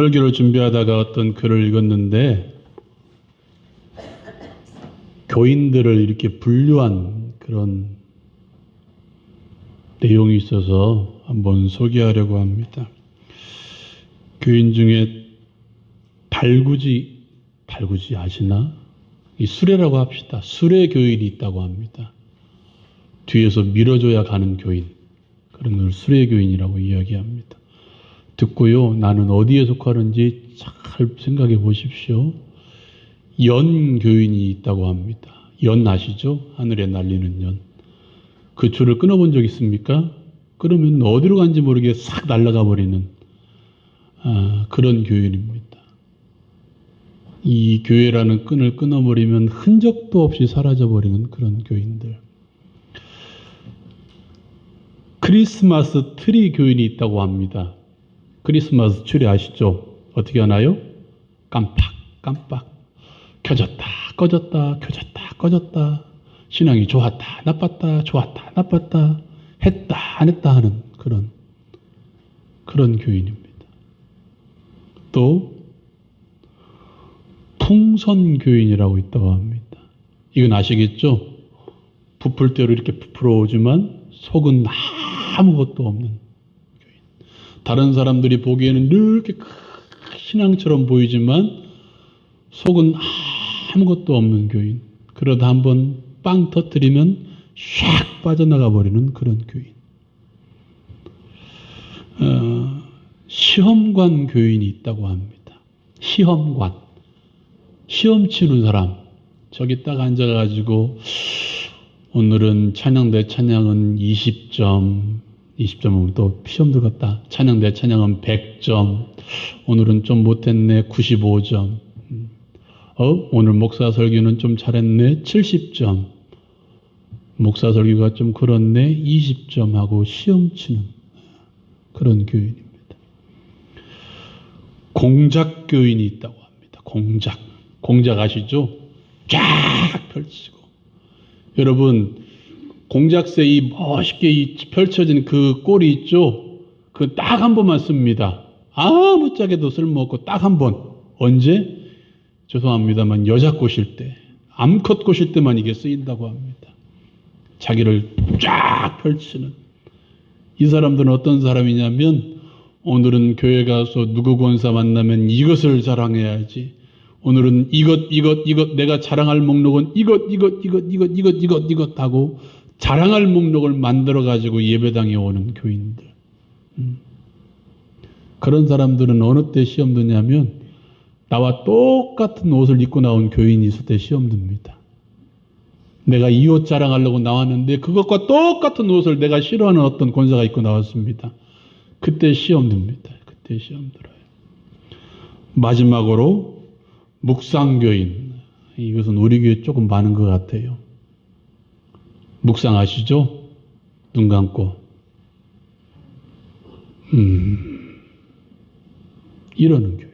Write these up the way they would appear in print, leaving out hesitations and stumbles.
설교를 준비하다가 어떤 글을 읽었는데 교인들을 이렇게 분류한 그런 내용이 있어서 한번 소개하려고 합니다. 교인 중에 발구지 아시나? 이 수레라고 합시다. 수레 교인이 있다고 합니다. 뒤에서 밀어줘야 가는 교인. 그런 걸 수레 교인이라고 이야기합니다. 듣고요, 나는 어디에 속하는지 잘 생각해 보십시오. 연 교인이 있다고 합니다. 연 아시죠? 하늘에 날리는 연. 그 줄을 끊어본 적 있습니까? 그러면 어디로 간지 모르게 싹 날아가 버리는 그런 교인입니다. 이 교회라는 끈을 끊어버리면 흔적도 없이 사라져버리는 그런 교인들. 크리스마스 트리 교인이 있다고 합니다. 크리스마스 트리 아시죠? 어떻게 하나요? 깜빡 켜졌다 꺼졌다 켜졌다 꺼졌다. 신앙이 좋았다 나빴다 좋았다 나빴다 했다 안 했다 하는 그런 교인입니다. 또 풍선 교인이라고 있다고 합니다. 이건 아시겠죠? 부풀 대로 이렇게 부풀어 오지만 속은 아무것도 없는 교인. 다른 사람들이 보기에는 이렇게 신앙처럼 보이지만 속은 아무것도 없는 교인. 그러다 한번 빵 터뜨리면 샥 빠져나가 버리는 그런 교인. 시험관 교인이 있다고 합니다. 시험관. 시험 치는 사람. 저기 딱 앉아가지고 오늘은 찬양 내 찬양은 20점은 또 시험 들어갔다. 찬양 내 찬양은 100점. 오늘은 좀 못했네. 95점. 오늘 목사 설교는 좀 잘했네. 70점. 목사 설교가 좀 그렇네. 20점 하고 시험 치는 그런 교인입니다. 공작 교인이 있다고 합니다. 공작 아시죠? 쫙 펼치고. 여러분, 공작새 이 멋있게 펼쳐진 그 꼴이 있죠? 그 딱 한 번만 씁니다. 아무짝에도 쓸모없고 딱 한 번. 언제? 죄송합니다만 여자 꼬실 때, 암컷 꼬실 때만 이게 쓰인다고 합니다. 자기를 쫙 펼치는. 이 사람들은 어떤 사람이냐면 오늘은 교회 가서 누구 권사 만나면 이것을 자랑해야지. 오늘은 이것 내가 자랑할 목록은 이것 하고 자랑할 목록을 만들어 가지고 예배당에 오는 교인들. 그런 사람들은 어느 때 시험 드냐면 나와 똑같은 옷을 입고 나온 교인이 있을 때 시험 듭니다. 내가 이 옷 자랑하려고 나왔는데 그것과 똑같은 옷을 내가 싫어하는 어떤 권사가 입고 나왔습니다. 그때 시험 듭니다. 그때 시험 들어요. 마지막으로 묵상교인. 이것은 우리 교회 조금 많은 것 같아요. 묵상 아시죠? 눈 감고. 이러는 교인.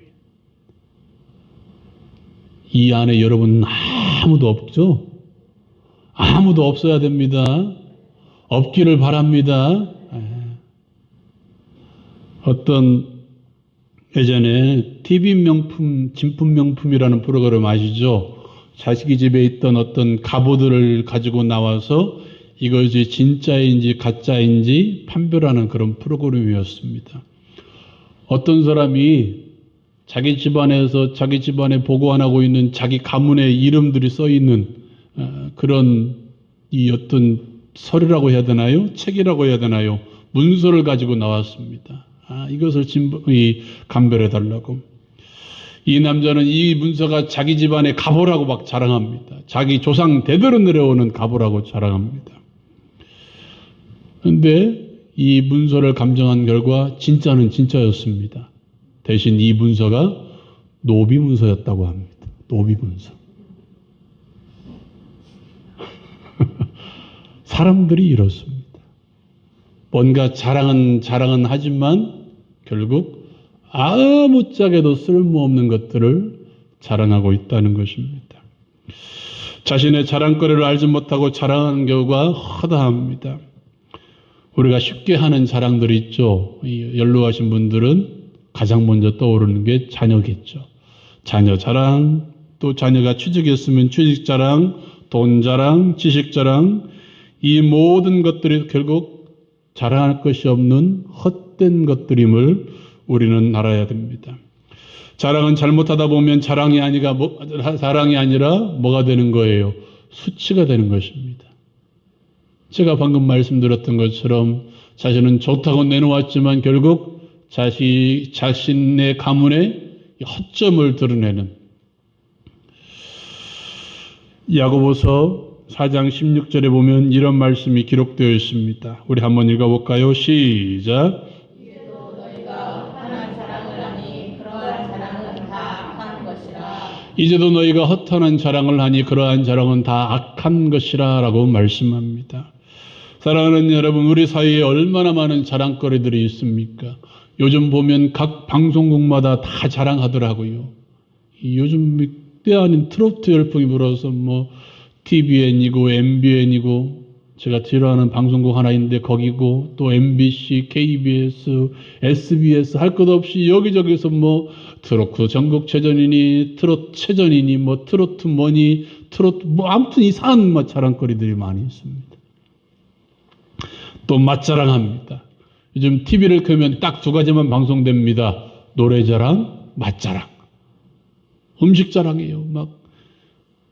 이 안에 여러분 아무도 없죠? 아무도 없어야 됩니다. 없기를 바랍니다. 어떤 예전에 TV 명품, 진품 명품이라는 프로그램 아시죠? 자식이 집에 있던 어떤 갑옷들을 가지고 나와서 이것이 진짜인지 가짜인지 판별하는 그런 프로그램이었습니다. 어떤 사람이 자기 집안에서 자기 집안에 보관하고 있는 자기 가문의 이름들이 써 있는 그런 이 어떤 서류라고 해야 되나요? 책이라고 해야 되나요? 문서를 가지고 나왔습니다. 이것을 감별해 달라고. 이 남자는 이 문서가 자기 집안의 가보라고 막 자랑합니다. 자기 조상 대대로 내려오는 가보라고 자랑합니다. 그런데 이 문서를 감정한 결과 진짜는 진짜였습니다. 대신 이 문서가 노비 문서였다고 합니다. 노비 문서. 사람들이 이렇습니다. 뭔가 자랑은 하지만 결국 아무짝에도 쓸모없는 것들을 자랑하고 있다는 것입니다. 자신의 자랑거리를 알지 못하고 자랑하는 경우가 허다합니다. 우리가 쉽게 하는 자랑들이 있죠. 연로하신 분들은 가장 먼저 떠오르는 게 자녀겠죠. 자녀 자랑, 또 자녀가 취직했으면 취직 자랑, 돈 자랑, 지식 자랑, 이 모든 것들이 결국 자랑할 것이 없는 헛된 것들임을 우리는 알아야 됩니다. 자랑은 잘못하다 보면 자랑이 아니라 뭐가 되는 거예요? 수치가 되는 것입니다. 제가 방금 말씀드렸던 것처럼 자신은 좋다고 내놓았지만 결국 자신의 가문에 허점을 드러내는, 야고보서 4장 16절에 보면 이런 말씀이 기록되어 있습니다. 우리 한번 읽어볼까요? 시작. 이제도 너희가 헛한 자랑을 하니 그러한 자랑은 다 악한 것이라. 이제도 너희가 허탄한 자랑을 하니 그러한 자랑은 다 악한 것이라 라고 말씀합니다. 사랑하는 여러분, 우리 사이에 얼마나 많은 자랑거리들이 있습니까? 요즘 보면 각 방송국마다 다 자랑하더라고요. 요즘 때 아닌 트로트 열풍이 불어서 뭐 TVN이고 MBN이고, 제가 싫어하는 방송국 하나 있는데 거기고, 또 MBC, KBS, SBS 할 것 없이 여기저기서 뭐 트로트 전국체전이니 트로트체전이니 뭐 트로트 뭐니 트로트 뭐 아무튼 이상한 뭐 자랑거리들이 많이 있습니다. 또 맛자랑합니다. 요즘 TV를 켜면 딱 두 가지만 방송됩니다. 노래자랑, 맛자랑. 음식 자랑이에요. 막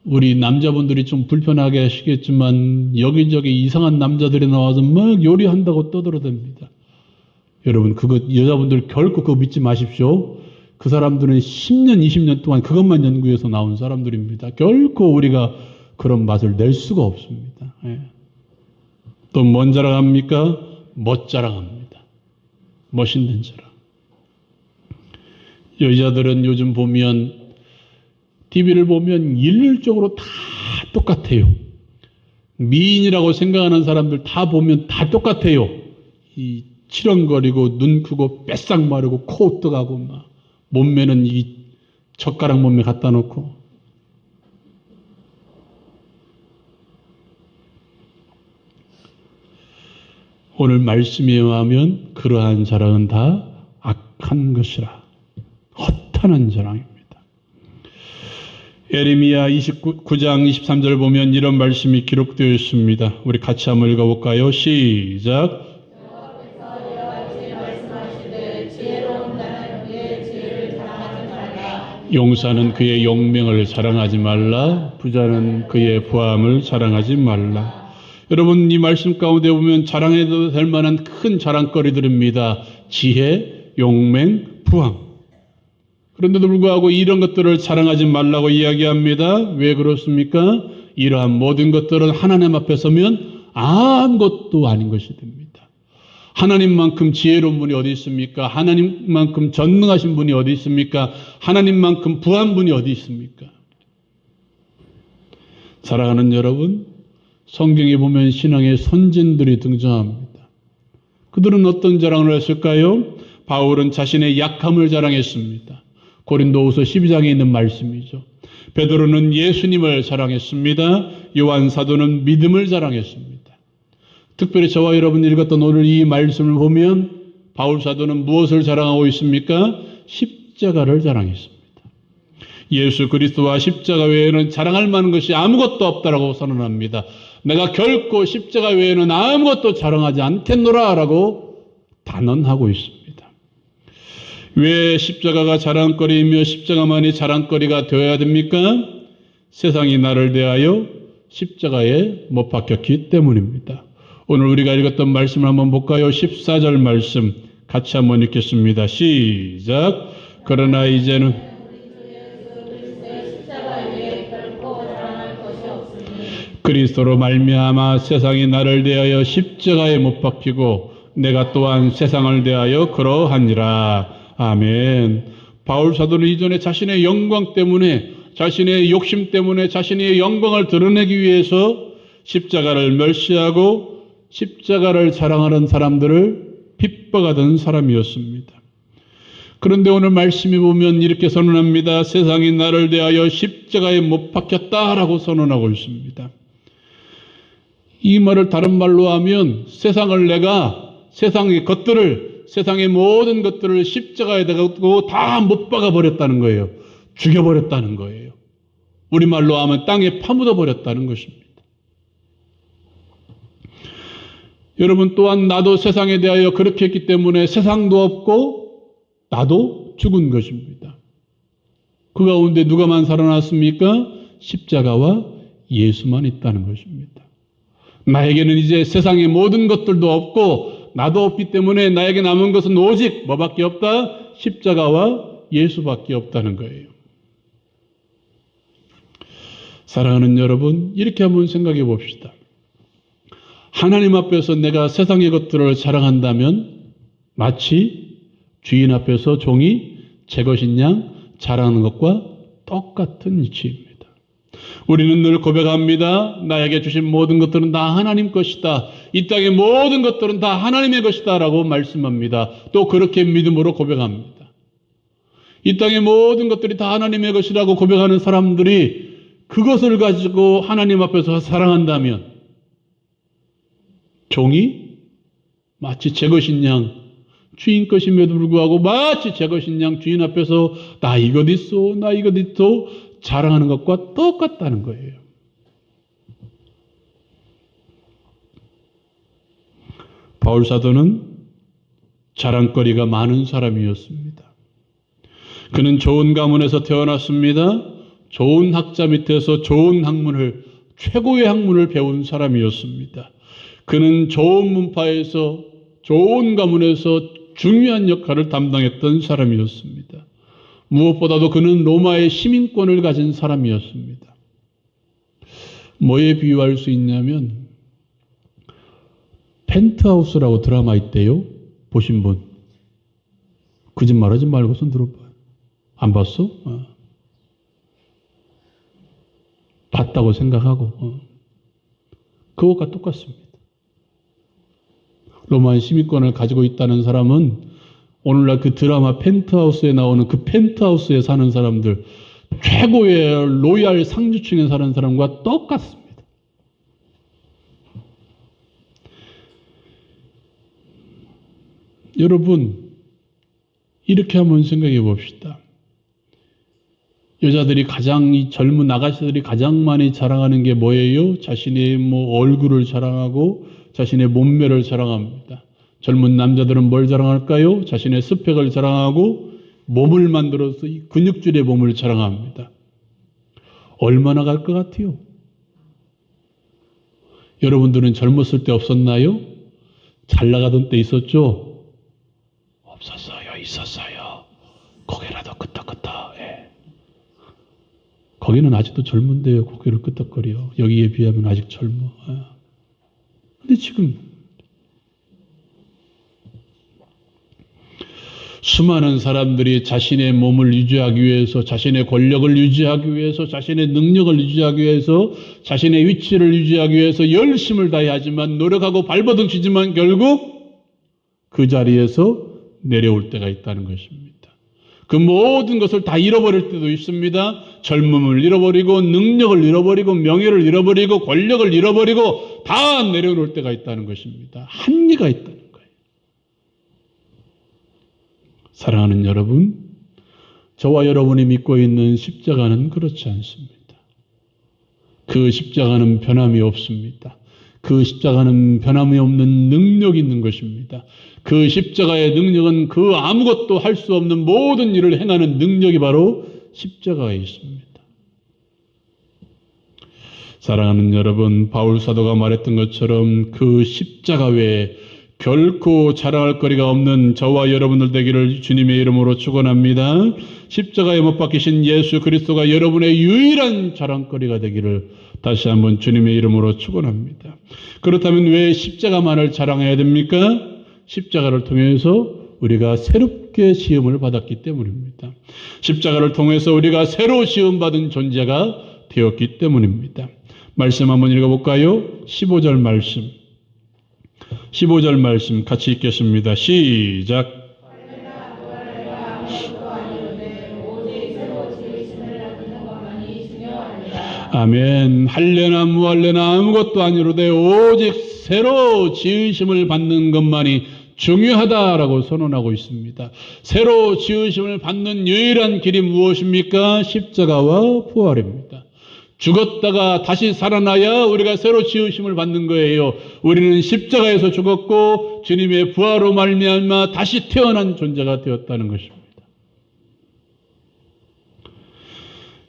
우리 남자분들이 좀 불편하게 하시겠지만 여기저기 이상한 남자들이 나와서 막 요리한다고 떠들어댑니다. 여러분, 그거 여자분들 결코 그거 믿지 마십시오. 그 사람들은 10년, 20년 동안 그것만 연구해서 나온 사람들입니다. 결코 우리가 그런 맛을 낼 수가 없습니다. 예. 또 뭔 자랑합니까? 멋 자랑합니다. 멋있는 자랑. 여자들은 요즘 보면 TV를 보면 일률적으로 다 똑같아요. 미인이라고 생각하는 사람들 다 보면 다 똑같아요. 이 치렁거리고 눈 크고 뺏싹 마르고 코 뜨가고 막 몸매는 이 젓가락 몸매 갖다 놓고. 오늘 말씀에 의하면 그러한 자랑은 다 악한 것이라. 허탄한 자랑입니다. 예레미야 29장 23절 보면 이런 말씀이 기록되어 있습니다. 우리 같이 한번 읽어볼까요? 시작. 여호와께서 이와 같이 말씀하시되 지혜로운 자는 그의 지혜를 자랑하지 말라. 용사는 그의 용맹을 자랑하지 말라. 부자는 그의 부함을 자랑하지 말라. 여러분, 이 말씀 가운데 보면 자랑해도 될 만한 큰 자랑거리들입니다. 지혜, 용맹, 부함. 그런데도 불구하고 이런 것들을 자랑하지 말라고 이야기합니다. 왜 그렇습니까? 이러한 모든 것들은 하나님 앞에 서면 아무것도 아닌 것이 됩니다. 하나님만큼 지혜로운 분이 어디 있습니까? 하나님만큼 전능하신 분이 어디 있습니까? 하나님만큼 부한 분이 어디 있습니까? 사랑하는 여러분, 성경에 보면 신앙의 선진들이 등장합니다. 그들은 어떤 자랑을 했을까요? 바울은 자신의 약함을 자랑했습니다. 고린도후서 12장에 있는 말씀이죠. 베드로는 예수님을 자랑했습니다. 요한 사도는 믿음을 자랑했습니다. 특별히 저와 여러분이 읽었던 오늘 이 말씀을 보면 바울 사도는 무엇을 자랑하고 있습니까? 십자가를 자랑했습니다. 예수 그리스도와 십자가 외에는 자랑할 만한 것이 아무것도 없다라고 선언합니다. 내가 결코 십자가 외에는 아무것도 자랑하지 않겠노라 라고 단언하고 있습니다. 왜 십자가가 자랑거리이며 십자가만이 자랑거리가 되어야 됩니까? 세상이 나를 대하여 십자가에 못 박혔기 때문입니다. 오늘 우리가 읽었던 말씀을 한번 볼까요? 14절 말씀 같이 한번 읽겠습니다. 시작. 그러나 이제는 그리스도로 말미암아 세상이 나를 대하여 십자가에 못 박히고 내가 또한 세상을 대하여 그러하니라. 아멘. 바울 사도는 이전에 자신의 영광 때문에, 자신의 욕심 때문에 자신의 영광을 드러내기 위해서 십자가를 멸시하고 십자가를 자랑하는 사람들을 핍박하던 사람이었습니다. 그런데 오늘 말씀이 보면 이렇게 선언합니다. 세상이 나를 대하여 십자가에 못 박혔다라고 선언하고 있습니다. 이 말을 다른 말로 하면 세상의 것들을 세상의 모든 것들을 십자가에 대고 다 못 박아 버렸다는 거예요. 죽여버렸다는 거예요. 우리말로 하면 땅에 파묻어 버렸다는 것입니다. 여러분 또한 나도 세상에 대하여 그렇게 했기 때문에 세상도 없고 나도 죽은 것입니다. 그 가운데 누가만 살아났습니까? 십자가와 예수만 있다는 것입니다. 나에게는 이제 세상의 모든 것들도 없고 나도 없기 때문에 나에게 남은 것은 오직 뭐밖에 없다? 십자가와 예수밖에 없다는 거예요. 사랑하는 여러분, 이렇게 한번 생각해 봅시다. 하나님 앞에서 내가 세상의 것들을 자랑한다면 마치 주인 앞에서 종이 제 것인 양 자랑하는 것과 똑같은 이치입니다. 우리는 늘 고백합니다. 나에게 주신 모든 것들은 다 하나님 것이다. 이 땅의 모든 것들은 다 하나님의 것이다 라고 말씀합니다. 또 그렇게 믿음으로 고백합니다. 이 땅의 모든 것들이 다 하나님의 것이라고 고백하는 사람들이 그것을 가지고 하나님 앞에서 사랑한다면 종이 마치 제 것인 양 주인 것임에도 불구하고 마치 제 것인 양 주인 앞에서 나 이것 있어 나 이것 있어 자랑하는 것과 똑같다는 거예요. 바울 사도는 자랑거리가 많은 사람이었습니다. 그는 좋은 가문에서 태어났습니다. 좋은 학자 밑에서 좋은 학문을 최고의 학문을 배운 사람이었습니다. 그는 좋은 문파에서 좋은 가문에서 중요한 역할을 담당했던 사람이었습니다. 무엇보다도 그는 로마의 시민권을 가진 사람이었습니다. 뭐에 비유할 수 있냐면 펜트하우스라고 드라마 있대요. 보신 분? 거짓말하지 말고 손 들어봐요. 안 봤어? 봤다고 생각하고 그것과 똑같습니다. 로마의 시민권을 가지고 있다는 사람은 오늘날 그 드라마 펜트하우스에 나오는 그 펜트하우스에 사는 사람들 최고의 로얄 상류층에 사는 사람과 똑같습니다. 여러분 이렇게 한번 생각해 봅시다. 여자들이 이 젊은 아가씨들이 가장 많이 자랑하는 게 뭐예요? 자신의 얼굴을 자랑하고 자신의 몸매를 자랑합니다. 젊은 남자들은 뭘 자랑할까요? 자신의 스펙을 자랑하고 몸을 만들어서 이 근육질의 몸을 자랑합니다. 얼마나 갈 것 같아요? 여러분들은 젊었을 때 없었나요? 잘 나가던 때 있었죠? 없었어요. 있었어요. 고개라도 끄덕끄덕. 예. 거기는 아직도 젊은데요. 고개를 끄덕거려. 여기에 비하면 아직 젊어. 근데 지금 수많은 사람들이 자신의 몸을 유지하기 위해서, 자신의 권력을 유지하기 위해서, 자신의 능력을 유지하기 위해서, 자신의 위치를 유지하기 위해서 열심을 다해야 하지만 노력하고 발버둥 치지만 결국 그 자리에서 내려올 때가 있다는 것입니다. 그 모든 것을 다 잃어버릴 때도 있습니다. 젊음을 잃어버리고 능력을 잃어버리고 명예를 잃어버리고 권력을 잃어버리고 다 내려놓을 때가 있다는 것입니다. 한계가 있다는 거예요. 사랑하는 여러분, 저와 여러분이 믿고 있는 십자가는 그렇지 않습니다. 그 십자가는 변함이 없습니다. 그 십자가는 변함이 없는 능력이 있는 것입니다. 그 십자가의 능력은 그 아무것도 할 수 없는 모든 일을 행하는 능력이 바로 십자가에 있습니다. 사랑하는 여러분, 바울 사도가 말했던 것처럼 그 십자가 외에 결코 자랑할 거리가 없는 저와 여러분들 되기를 주님의 이름으로 축원합니다. 십자가에 못 박히신 예수 그리스도가 여러분의 유일한 자랑거리가 되기를 다시 한번 주님의 이름으로 축원합니다. 그렇다면 왜 십자가만을 자랑해야 됩니까? 십자가를 통해서 우리가 새롭게 시험을 받았기 때문입니다. 십자가를 통해서 우리가 새로 시험받은 존재가 되었기 때문입니다. 말씀 한번 읽어볼까요? 15절 말씀. 15절 말씀 같이 읽겠습니다. 시작. 아멘. 할래나 무할래나 아무것도 아니로되 오직 새로 지으심을 받는 것만이 중요하다라고 선언하고 있습니다. 새로 지으심을 받는 유일한 길이 무엇입니까? 십자가와 부활입니다. 죽었다가 다시 살아나야 우리가 새로 지으심을 받는 거예요. 우리는 십자가에서 죽었고 주님의 부활로 말미암아 다시 태어난 존재가 되었다는 것입니다.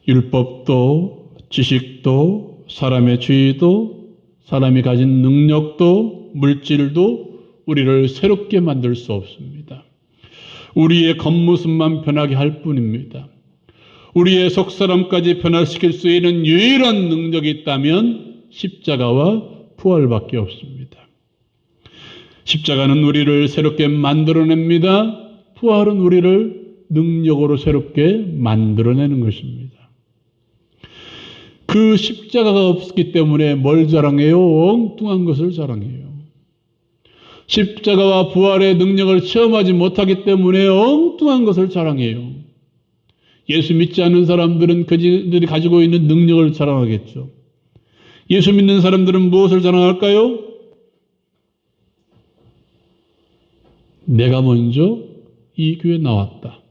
율법도 지식도 사람의 지위도 사람이 가진 능력도 물질도 우리를 새롭게 만들 수 없습니다. 우리의 겉모습만 변하게 할 뿐입니다. 우리의 속사람까지 변화시킬 수 있는 유일한 능력이 있다면 십자가와 부활밖에 없습니다. 십자가는 우리를 새롭게 만들어냅니다. 부활은 우리를 능력으로 새롭게 만들어내는 것입니다. 그 십자가가 없기 때문에 뭘 자랑해요? 엉뚱한 것을 자랑해요. 십자가와 부활의 능력을 체험하지 못하기 때문에 엉뚱한 것을 자랑해요. 예수 믿지 않는 사람들은 그들이 가지고 있는 능력을 자랑하겠죠. 예수 믿는 사람들은 무엇을 자랑할까요? 내가 먼저 이 교회에 나왔다.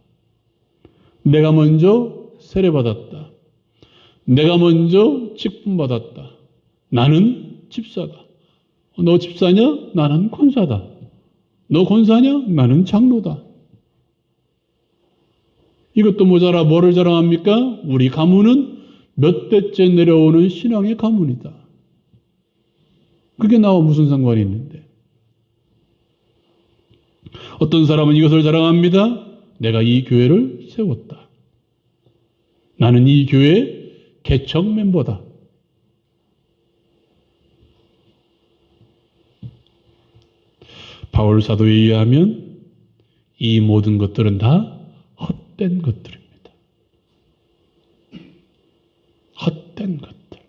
내가 먼저 세례받았다. 내가 먼저 직분받았다. 나는 집사다. 너 집사냐? 나는 권사다. 너 권사냐? 나는 장로다. 이것도 모자라 뭐를 자랑합니까? 우리 가문은 몇 대째 내려오는 신앙의 가문이다. 그게 나와 무슨 상관이 있는데? 어떤 사람은 이것을 자랑합니다. 내가 이 교회를 세웠다. 나는 이 교회 개척 멤버다. 바울 사도에 의하면 이 모든 것들은 다 헛된 것들입니다. 헛된 것들.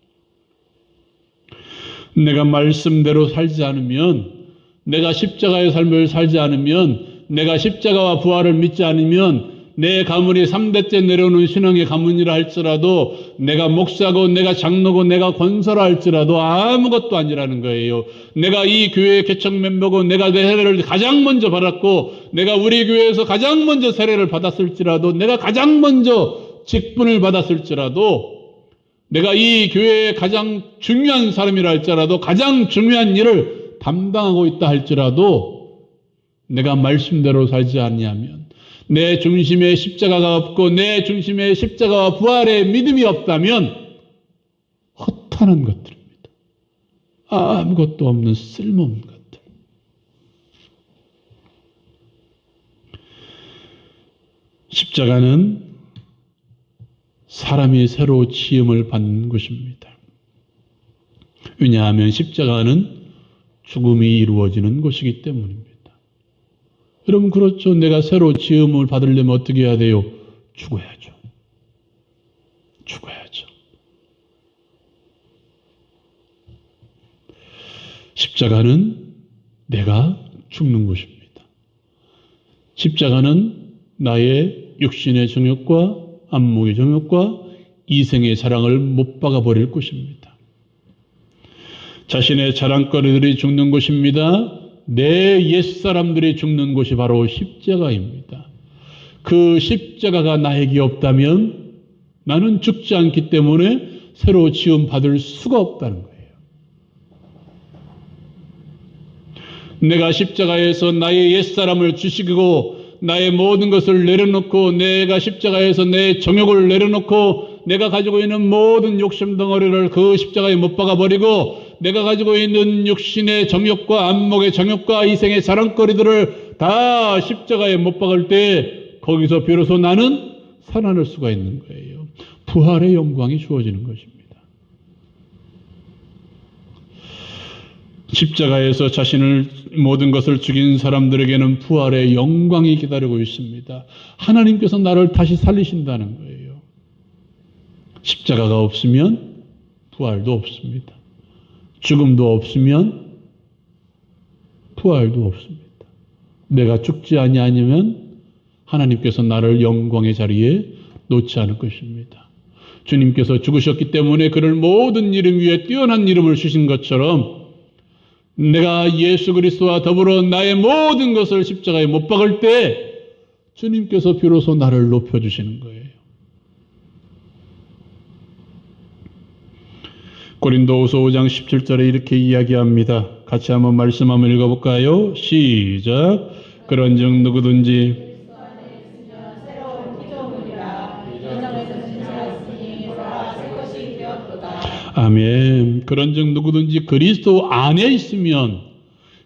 내가 말씀대로 살지 않으면, 내가 십자가의 삶을 살지 않으면, 내가 십자가와 부활을 믿지 않으면 내 가문이 3대째 내려오는 신앙의 가문이라 할지라도, 내가 목사고 내가 장로고 내가 권사라 할지라도 아무것도 아니라는 거예요. 내가 이 교회의 개척 멤버고 내가 내 세례를 가장 먼저 받았고 내가 우리 교회에서 가장 먼저 세례를 받았을지라도, 내가 가장 먼저 직분을 받았을지라도, 내가 이 교회의 가장 중요한 사람이라 할지라도, 가장 중요한 일을 담당하고 있다 할지라도 내가 말씀대로 살지 않냐면, 내 중심에 십자가가 없고 내 중심에 십자가와 부활의 믿음이 없다면 허탄한 것들입니다. 아무것도 없는 쓸모없는 것들. 십자가는 사람이 새로 지음을 받는 곳입니다. 왜냐하면 십자가는 죽음이 이루어지는 곳이기 때문입니다. 여러분 그렇죠. 내가 새로 지음을 받으려면 어떻게 해야 돼요? 죽어야죠. 죽어야죠. 십자가는 내가 죽는 것입니다. 십자가는 나의 육신의 정욕과 안목의 정욕과 이생의 자랑을 못 박아버릴 것입니다. 자신의 자랑거리들이 죽는 것입니다. 내 옛사람들이 죽는 곳이 바로 십자가입니다. 그 십자가가 나에게 없다면 나는 죽지 않기 때문에 새로 지음 받을 수가 없다는 거예요. 내가 십자가에서 나의 옛사람을 주시고 나의 모든 것을 내려놓고, 내가 십자가에서 내 정욕을 내려놓고 내가 가지고 있는 모든 욕심 덩어리를 그 십자가에 못 박아버리고, 내가 가지고 있는 육신의 정욕과 안목의 정욕과 이생의 자랑거리들을 다 십자가에 못 박을 때 거기서 비로소 나는 살아날 수가 있는 거예요. 부활의 영광이 주어지는 것입니다. 십자가에서 자신을 모든 것을 죽인 사람들에게는 부활의 영광이 기다리고 있습니다. 하나님께서 나를 다시 살리신다는 거예요. 십자가가 없으면 부활도 없습니다. 죽음도 없으면 부활도 없습니다. 내가 죽지 아니하면 하나님께서 나를 영광의 자리에 놓지 않을 것입니다. 주님께서 죽으셨기 때문에 그를 모든 이름 위에 뛰어난 이름을 주신 것처럼 내가 예수 그리스도와 더불어 나의 모든 것을 십자가에 못 박을 때 주님께서 비로소 나를 높여주시는 거예요. 고린도후서 5장 17절에 이렇게 이야기합니다. 같이 한번 말씀 한번 읽어볼까요? 시작. 그런즉 누구든지 새로운 피조물이라 이전에는 지나갔으니 보라 새 것이 되었도다. 아멘. 그런즉 누구든지 그리스도 안에 있으면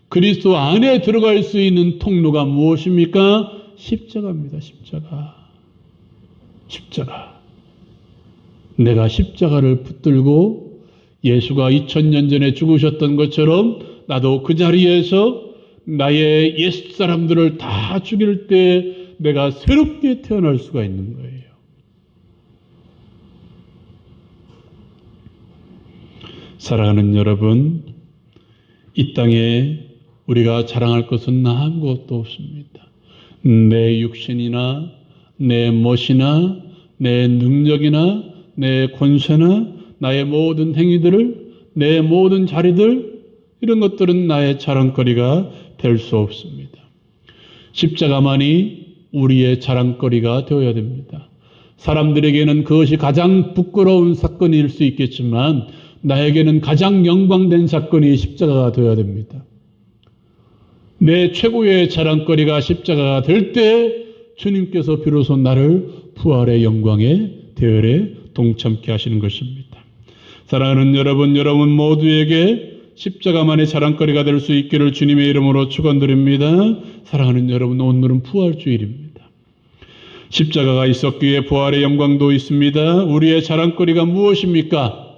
그리스도 안에 들어갈 수 있는 통로가 무엇입니까? 십자가입니다. 십자가. 내가 십자가를 붙들고 예수가 2000년 전에 죽으셨던 것처럼 나도 그 자리에서 나의 옛사람들을 다 죽일 때 내가 새롭게 태어날 수가 있는 거예요. 사랑하는 여러분, 이 땅에 우리가 자랑할 것은 아무것도 없습니다. 내 육신이나 내 멋이나 내 능력이나 내 권세나 나의 모든 행위들을, 내 모든 자리들, 이런 것들은 나의 자랑거리가 될 수 없습니다. 십자가만이 우리의 자랑거리가 되어야 됩니다. 사람들에게는 그것이 가장 부끄러운 사건일 수 있겠지만 나에게는 가장 영광된 사건이 십자가가 되어야 됩니다. 내 최고의 자랑거리가 십자가가 될 때 주님께서 비로소 나를 부활의 영광의 대열에 동참케 하시는 것입니다. 사랑하는 여러분 모두에게 십자가만의 자랑거리가 될 수 있기를 주님의 이름으로 축원드립니다. 사랑하는 여러분, 오늘은 부활주일입니다. 십자가가 있었기에 부활의 영광도 있습니다. 우리의 자랑거리가 무엇입니까?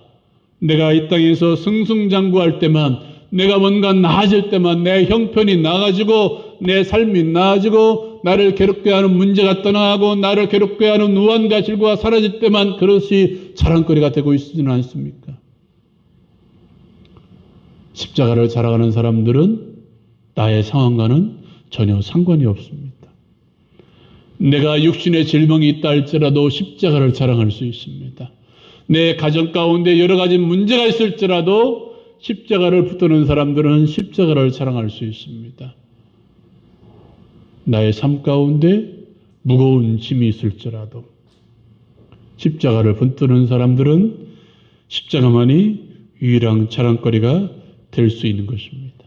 내가 이 땅에서 승승장구할 때만, 내가 뭔가 나아질 때만, 내 형편이 나아지고 내 삶이 나아지고 나를 괴롭게 하는 문제가 떠나가고 나를 괴롭게 하는 우환과 질고가 사라질 때만 그것이 자랑거리가 되고 있지는 않습니까? 십자가를 자랑하는 사람들은 나의 상황과는 전혀 상관이 없습니다. 내가 육신의 질병이 있다 할지라도 십자가를 자랑할 수 있습니다. 내 가정 가운데 여러 가지 문제가 있을지라도 십자가를 붙드는 사람들은 십자가를 자랑할 수 있습니다. 나의 삶 가운데 무거운 짐이 있을지라도 십자가를 붙드는 사람들은 십자가만이 유일한 자랑거리가 될 수 있는 것입니다.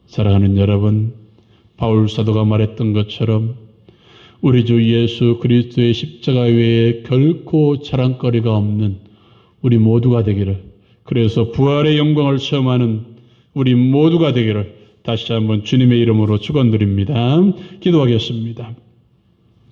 사랑하는 여러분, 바울 사도가 말했던 것처럼 우리 주 예수 그리스도의 십자가 외에 결코 자랑거리가 없는 우리 모두가 되기를, 그래서 부활의 영광을 체험하는 우리 모두가 되기를 다시 한번 주님의 이름으로 축원드립니다. 기도하겠습니다.